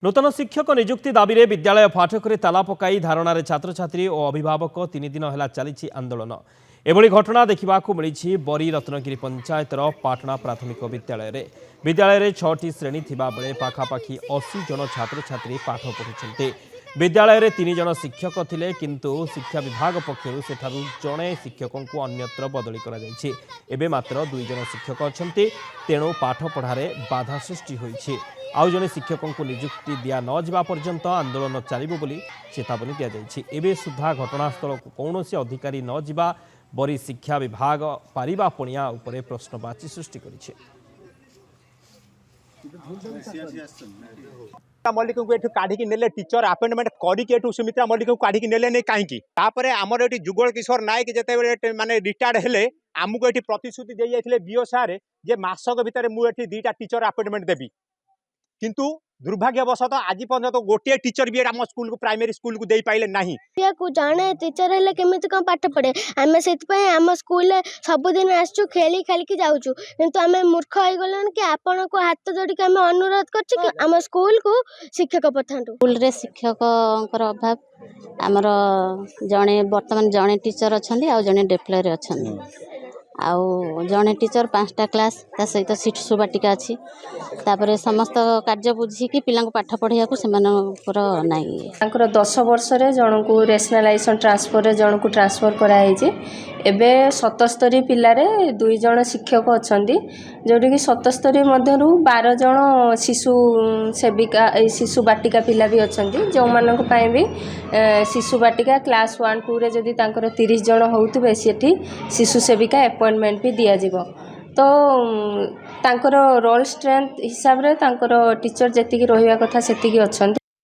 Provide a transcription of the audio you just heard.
नूतन शिक्षक नियुक्ति दाबी में विद्यालय फाटक ताला पकाई धारणार छात्र छात्री और अभिभावक 3 दिन है चली आंदोलन। एभली घटना देखा मिली बरी रत्नगिरी पंचायतर पाटना प्राथमिक विद्यालय 6टी श्रेणी बेले पाखापाखि 80 जन छात्र छात्री पाठ पढ़ुंट। विद्यालय 3 जन शिक्षक थिले किंतु शिक्षा विभाग पक्षर सेठारु जड़े शिक्षकों को अन्यत्र बदली करा मात्र 2 जन शिक्षक अच्छा तेणु पाठ पढ़ारे बाधा सृष्टि होइछि। आउ जने शिक्षकों को नियुक्ति दिया न जावा पर्यंत आंदोलन चलिबो बोली चेतावनी दिया जाइछि। एबे सुधा घटनास्थल को कौनसी अधिकारी न जावा बरी शिक्षा विभाग पारिबा पणिया उपरे प्रश्नवाची सृष्टि करिछि। मल्लिक को एठु काढिकी नेले टीचर अपॉइंटमेंट करिके एठु सुमित्रा मल्लिक को काढिकी नेले नै काहेकि तापरे हमर एठी जुगल किशोर नायक जेते माने रिटायर्ड हेले आमुको एठी प्रतिश्रुति दे जाइथिले बीओ सारे जे मासक भितर मु एठी 2टा टीचर अपॉइंटमेंट देबी किंतु दुर्भाग्यवशत आज पर्यंत गोटे टीचर भी आम स्कूल को प्राइमरी स्कूल को दे पाइले नहीं। जड़े टीचर हेले केमिति कौन पाठ पढ़े आम से आम स्कूल सबुदिन आसचु खेली खेलिकी जाऊँ किंतु आम मूर्ख हो गलन कि आपण को हाथ जोड़िक आम अनुरोध कर आम स्कूल को शिक्षक पठातु। स्कूल रे शिक्षक अभाव आमर जड़े बर्तमान जड़े टीचर अच्छा आ जड़े डेप्लय अच्छा आउ जड़े टीचर 5टा क्लास ता सहित शिशु बाटिका अच्छी तापर समस्त कार्य बुझिकी पिला पाठ पढ़ाया से नाई 10 वर्ष जन को रेशनलाइजेशन ट्रांसफर रे जन को ट्रांसफर कराई एबे 77 पिलारे 2 जन शिक्षक अच्छा जोटी 77 मध्य 12 जन शिशु सेविका शिशु बाटिका पिला भी अच्छा जो मानक भी शिशु बाटिका क्लास 1 2 रे जदि 30 जन होउतबे सेठी शिशु सेविका अपॉइंटमेंट भी दिया जिवो तो तांकर रोल स्ट्रेंथ हिसाब रे तांकर टीचर जेतिकी रहिबा कथा सेतिकी अच्छा।